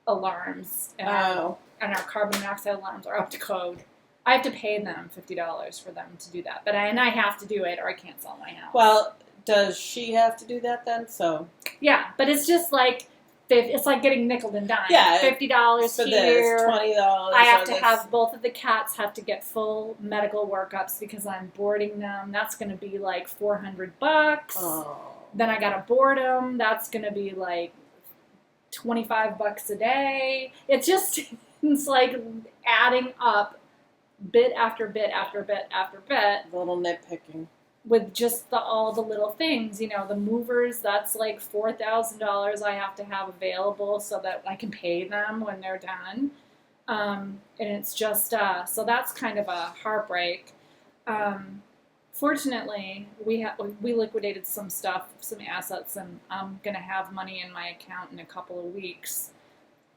alarms and our carbon monoxide alarms are up to code. I have to pay them $50 for them to do that. And I have to do it or I can't sell my house. Well, does she have to do that then? So yeah, but it's just like it's like getting nickel and dime. Yeah, $50 for here. this, $20. I have to have both of the cats have to get full medical workups because I'm boarding them. That's going to be like $400. Oh. Then I got to board them. That's going to be like $25 a day. It's like adding up bit after bit after bit after bit. A little nitpicking. With just all the little things, the movers, that's like $4,000 I have to have available so that I can pay them when they're done. And it's just, so that's kind of a heartbreak. Fortunately, we liquidated some stuff, some assets, and I'm going to have money in my account in a couple of weeks.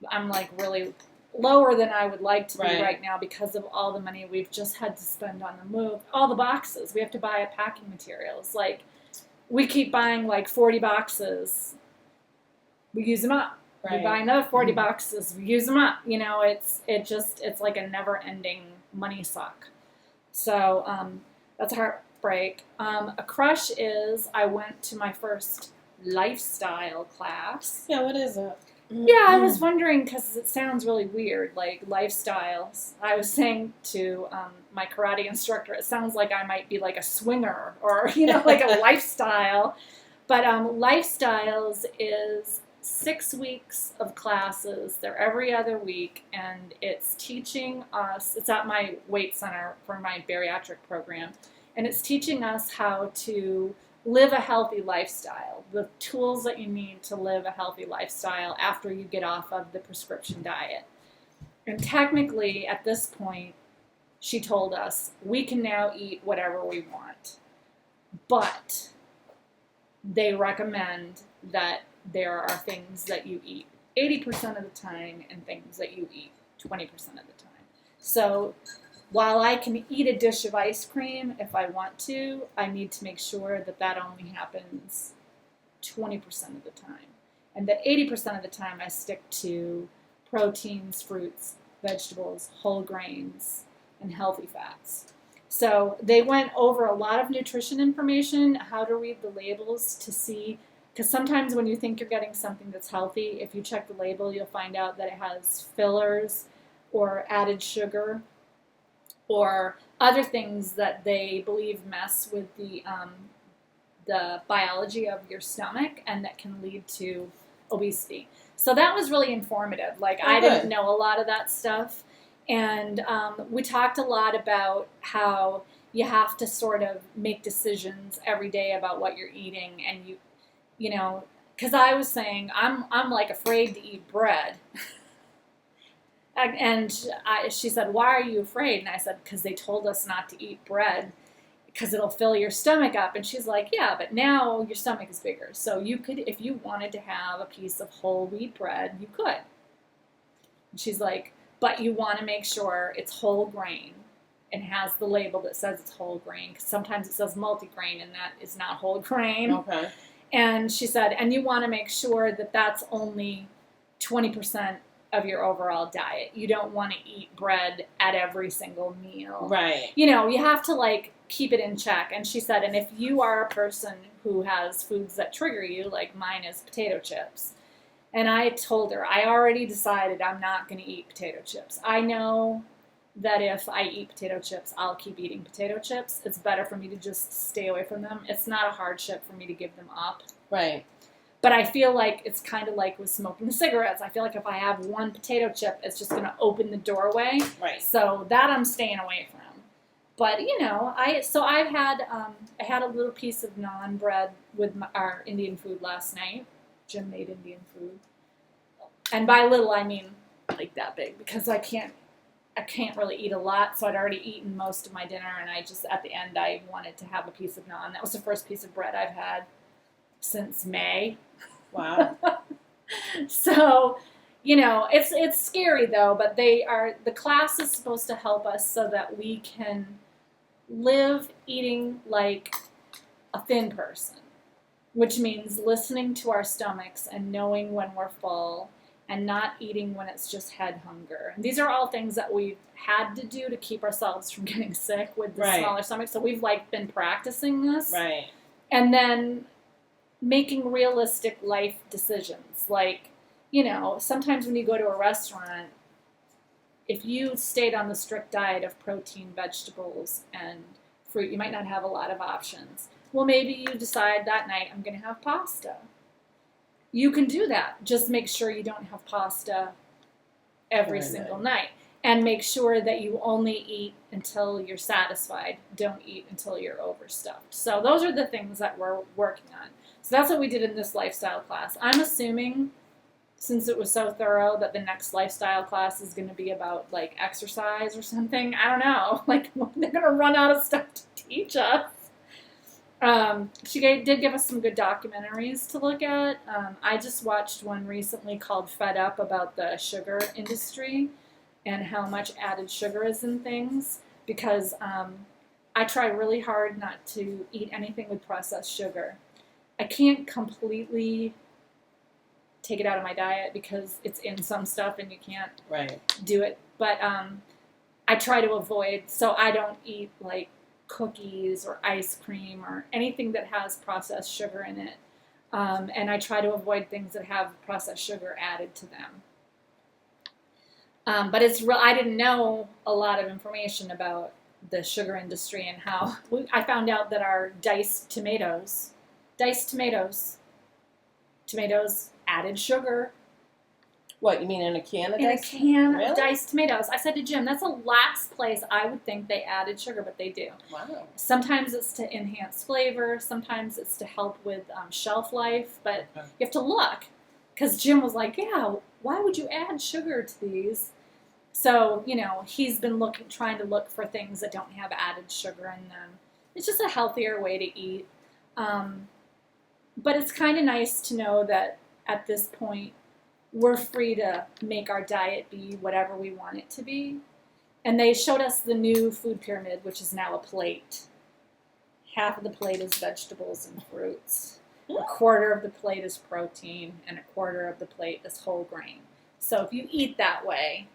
I'm like really lower than I would like to be right now because of all the money we've just had to spend on the move. All the boxes. We have to buy packing materials. Like, we keep buying like 40 boxes. We use them up. Right. We buy another 40 boxes. We use them up. It's like a never-ending money suck. So that's a heartbreak. A crush is I went to my first lifestyle class. Yeah, what is it? Yeah, I was wondering because it sounds really weird, like lifestyles. I was saying to my karate instructor, it sounds like I might be like a swinger or, like a lifestyle. But lifestyles is 6 weeks of classes. They're every other week, and it's teaching us, it's at my weight center for my bariatric program, and it's teaching us how to live a healthy lifestyle, the tools that you need to live a healthy lifestyle after you get off of the prescription diet. And technically, at this point, she told us, we can now eat whatever we want. But they recommend that there are things that you eat 80% of the time and things that you eat 20% of the time. So while I can eat a dish of ice cream if I want to, I need to make sure that only happens 20% of the time. And that 80% of the time I stick to proteins, fruits, vegetables, whole grains, and healthy fats. So they went over a lot of nutrition information, how to read the labels to see, because sometimes when you think you're getting something that's healthy, if you check the label, you'll find out that it has fillers or added sugar or other things that they believe mess with the biology of your stomach and that can lead to obesity. So that was really informative. Like, I didn't know a lot of that stuff. And we talked a lot about how you have to sort of make decisions every day about what you're eating. And because I was saying, I'm like afraid to eat bread. And she said, why are you afraid? And I said, because they told us not to eat bread because it'll fill your stomach up. And she's like, yeah, but now your stomach is bigger. So you could, if you wanted to have a piece of whole wheat bread, you could. And she's like, but you want to make sure it's whole grain and has the label that says it's whole grain. Because sometimes it says multigrain and that is not whole grain. Okay. And she said, and you want to make sure that that's only 20% of your overall diet. You don't want to eat bread at every single meal. Right. You have to like keep it in check. And she said, and if you are a person who has foods that trigger you, like mine is potato chips. And I told her, I already decided I'm not going to eat potato chips. I know that if I eat potato chips, I'll keep eating potato chips. It's better for me to just stay away from them. It's not a hardship for me to give them up. Right. But I feel like it's kind of like with smoking cigarettes. I feel like if I have one potato chip, it's just going to open the doorway. Right. So that I'm staying away from. But I had a little piece of naan bread with our Indian food last night. Jim made Indian food, and by little I mean like that big, because I can't really eat a lot. So I'd already eaten most of my dinner, and I just at the end I wanted to have a piece of naan. That was the first piece of bread I've had since May. Wow. So, it's scary though, but the class is supposed to help us so that we can live eating like a thin person, which means listening to our stomachs and knowing when we're full and not eating when it's just head hunger. And these are all things that we've had to do to keep ourselves from getting sick with the smaller stomach. So we've been practicing this. Right. And then making realistic life decisions. Like, sometimes when you go to a restaurant, if you stayed on the strict diet of protein, vegetables, and fruit, you might not have a lot of options. Well, maybe you decide that night, I'm going to have pasta. You can do that. Just make sure you don't have pasta every single night. And make sure that you only eat until you're satisfied. Don't eat until you're overstuffed. So those are the things that we're working on. So that's what we did in this lifestyle class. I'm assuming, since it was so thorough, that the next lifestyle class is going to be about like exercise or something. I don't know. Like, they're going to run out of stuff to teach us. She did give us some good documentaries to look at. I just watched one recently called Fed Up about the sugar industry and how much added sugar is in things, because I try really hard not to eat anything with processed sugar. I can't completely take it out of my diet because it's in some stuff and you can't do it. But I try to avoid, so I don't eat like cookies or ice cream or anything that has processed sugar in it. And I try to avoid things that have processed sugar added to them. But I didn't know a lot of information about the sugar industry and how I found out that our diced tomatoes added sugar. What, you mean in a can of in diced? a can Really? of diced tomatoes. I said to Jim, that's the last place I would think they added sugar, but they do. Wow. Sometimes it's to enhance flavor. Sometimes it's to help with shelf life. But you have to look, because Jim was like, yeah, why would you add sugar to these? So, he's been trying to look for things that don't have added sugar in them. It's just a healthier way to eat. But it's kind of nice to know that at this point, we're free to make our diet be whatever we want it to be. And they showed us the new food pyramid, which is now a plate. Half of the plate is vegetables and fruits. A quarter of the plate is protein, and a quarter of the plate is whole grain. So if you eat that way,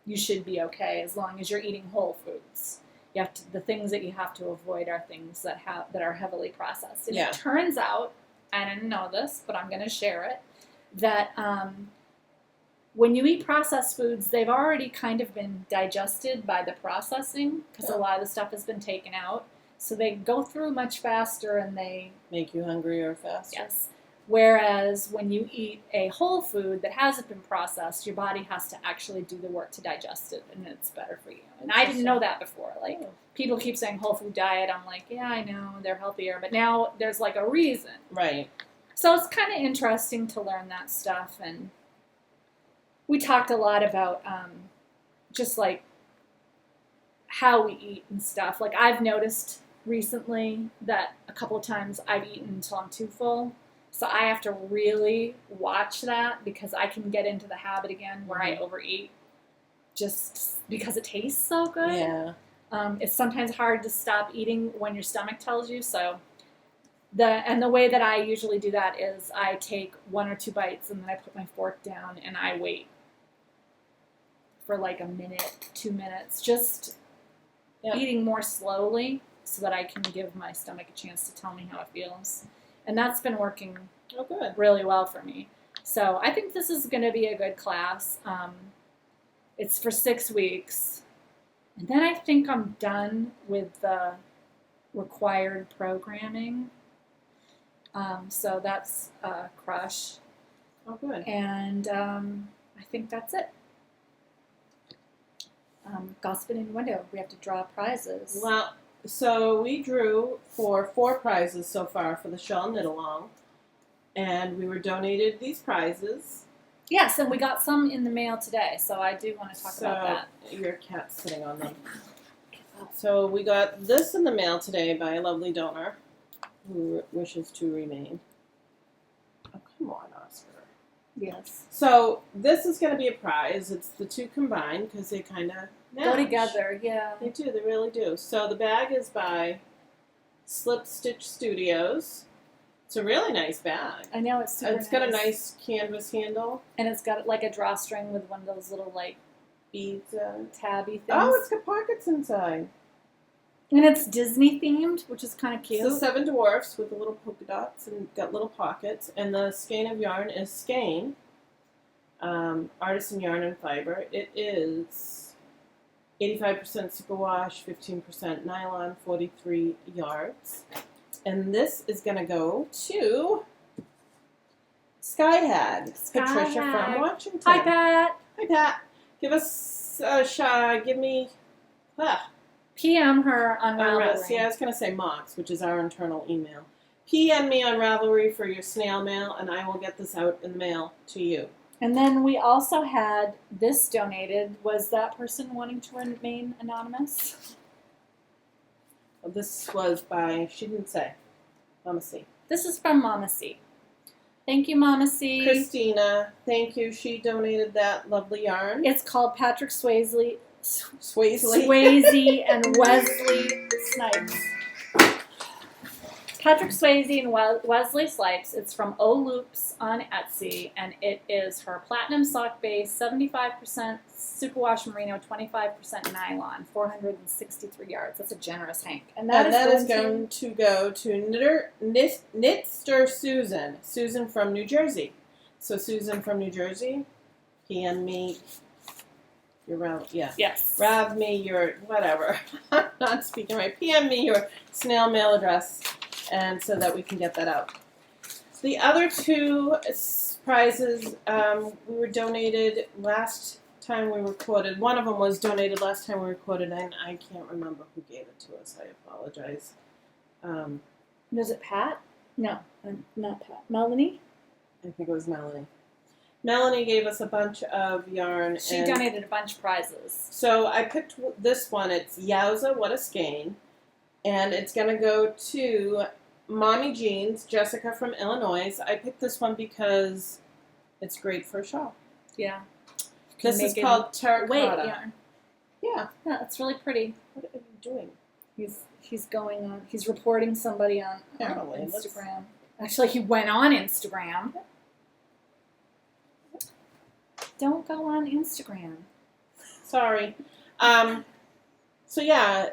you should be okay as long as you're eating whole foods. The things that you have to avoid are things that are heavily processed. And It turns out, I didn't know this, but I'm going to share it, that when you eat processed foods, they've already kind of been digested by the processing, because a lot of the stuff has been taken out. So they go through much faster, and they make you hungrier faster. Yes. Whereas when you eat a whole food that hasn't been processed, your body has to actually do the work to digest it, and it's better for you. And I didn't know that before. Like, people keep saying whole food diet. I'm like, yeah, I know, they're healthier. But now there's like a reason. Right. So it's kind of interesting to learn that stuff. And we talked a lot about just like how we eat and stuff. Like, I've noticed recently that a couple of times I've eaten until I'm too full. So I have to really watch that, because I can get into the habit again where I overeat just because it tastes so good. Yeah. It's sometimes hard to stop eating when your stomach tells you. So the way that I usually do that is I take 1 or 2 bites, and then I put my fork down and I wait for like a minute, 2 minutes, just eating more slowly, so that I can give my stomach a chance to tell me how it feels. And that's been working Oh, good. really well for me. So I think this is going to be a good class. It's for 6 weeks. And then I think I'm done with the required programming. So that's Crush. Oh, good. And I think that's it. Gossiping Innuendo. We have to draw prizes. Well, so we drew for 4 prizes so far for the Shawl Knit Along, and we were donated these prizes. Yes, and we got some in the mail today, so I do want to talk about that. Your cat's sitting on them. So we got this in the mail today by a lovely donor who wishes to remain. Oh, come on, Oscar. Yes. So this is going to be a prize. It's the 2 combined because they kind of Go together, yeah. They do. They really do. So the bag is by Slip Stitch Studios. It's a really nice bag. I know, it's super It's got a nice canvas handle. And it's got like a drawstring with one of those little like Beads. tabby things. Oh, it's got pockets inside. And it's Disney themed, which is kind of cute. It's the 7 Dwarfs with the little polka dots and got little pockets. And the skein of yarn is skein. Artisan yarn and fiber. It is 85% superwash, 15% nylon, 43 yards. And this is going to go to Sky Hag, Patricia Hag. from Washington. Hi, Pat. Hi, Pat. Give us a shot. Give me... PM her on Ravelry. See, I was going to say Mox, which is our internal email. PM me on Ravelry for your snail mail, and I will get this out in the mail to you. And then we also had this donated. Was that person wanting to remain anonymous? Well, this was by, she didn't say. Mama C. This is from Mama C. Thank you, Mama C. Christina, thank you. She donated that lovely yarn. It's called Patrick Swayze Swayze. and Wesley Snipes. Patrick Swayze and Wesley Snipes. It's from O Loops on Etsy, and it is her platinum sock base, 75% superwash merino, 25% nylon, 463 yards. That's a generous hank. And that is going to go to Knitster Susan. Susan from New Jersey. So Susan from New Jersey, PM me your Yes. Rav me your whatever. I'm not speaking right. PM me your snail mail address, and so that we can get that out. The other 2 prizes we were donated last time we recorded. One of them was donated last time we recorded, and I can't remember who gave it to us. I apologize. Was it Pat? No, not Pat. Melanie? I think it was Melanie. Melanie gave us a bunch of yarn. She donated a bunch of prizes. So I picked this one. It's Yowza, What a Skein. And it's going to go to Mommy Jeans, Jessica from Illinois. I picked this one because it's great for a shawl. Yeah. This is called Terracotta. Yarn. Yeah. Yeah, it's really pretty. What are you doing? He's going on. He's reporting somebody on Apparently. Instagram. Actually, he went on Instagram. Don't go on Instagram. Sorry. So yeah.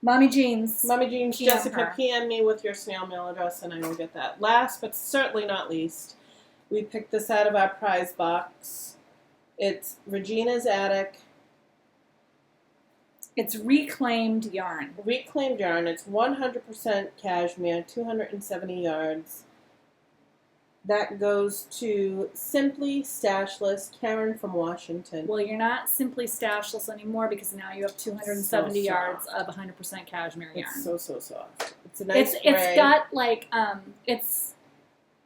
Mommy Jeans. Mommy Jeans, PM Jessica, her. PM me with your snail mail address and I will get that. Last but certainly not least, we picked this out of our prize box. It's Regina's Attic. It's reclaimed yarn. Reclaimed yarn. It's 100% cashmere, 270 yards. That goes to Simply Stashless, Karen from Washington. Well, you're not Simply Stashless anymore because now you have 270 So yards of 100% cashmere yarn. It's so soft. It's a nice gray. It's got like it's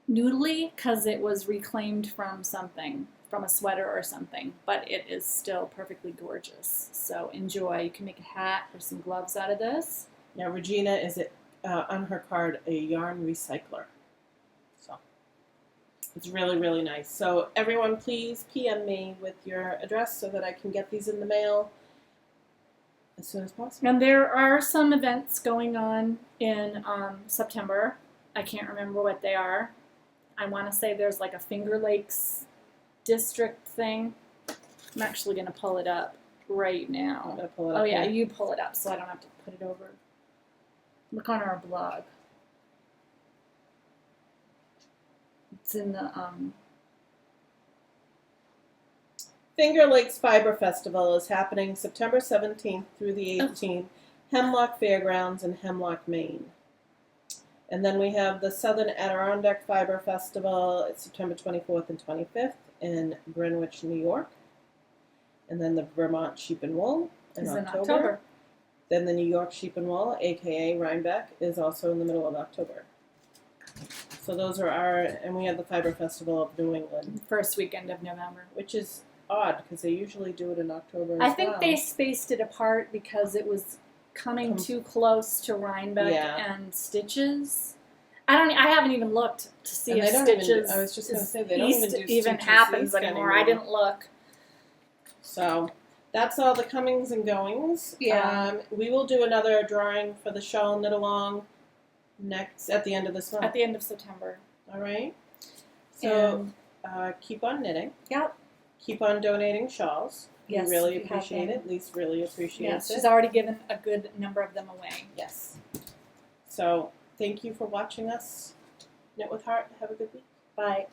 noodly because it was reclaimed from something, from a sweater or something, but it is still perfectly gorgeous. So enjoy. You can make a hat or some gloves out of this. Now Regina is on her card a yarn recycler. So it's really, really nice. So everyone, please PM me with your address so that I can get these in the mail as soon as possible. And there are some events going on in September. I can't remember what they are. I want to say there's like a Finger Lakes district thing. I'm actually going to pull it up right now. I'm going to pull it up. Oh yeah, here. you pull it up so I don't have to put it over Look on our blog. It's in the Finger Lakes Fiber Festival is happening September 17th through the 18th, Hemlock Fairgrounds in Hemlock, Maine. And then we have the Southern Adirondack Fiber Festival. It's September 24th and 25th in Greenwich, New York. And then the Vermont Sheep and Wool in October. Then the New York Sheep and Wool, aka Rhinebeck, is also in the middle of October. So those are and we have the Fiber Festival of New England. First weekend of November. Which is odd because they usually do it in October as I think well. they spaced it apart because it was coming too close to Rhinebeck and Stitches. I haven't even looked to see if Stitches I was just going to say, they don't even do even Stitches happens East anymore. I didn't look. So that's all the comings and goings. Yeah. We will do another drawing for the Shawl Knit Along at the end of this month. At the end of September. All right. So keep on knitting. Yep. Keep on donating shawls. Yes, we really appreciate it. Lise really appreciates it. Yes, she's already given a good number of them away. Yes. So thank you for watching us. Knit with Heart. Have a good week. Bye.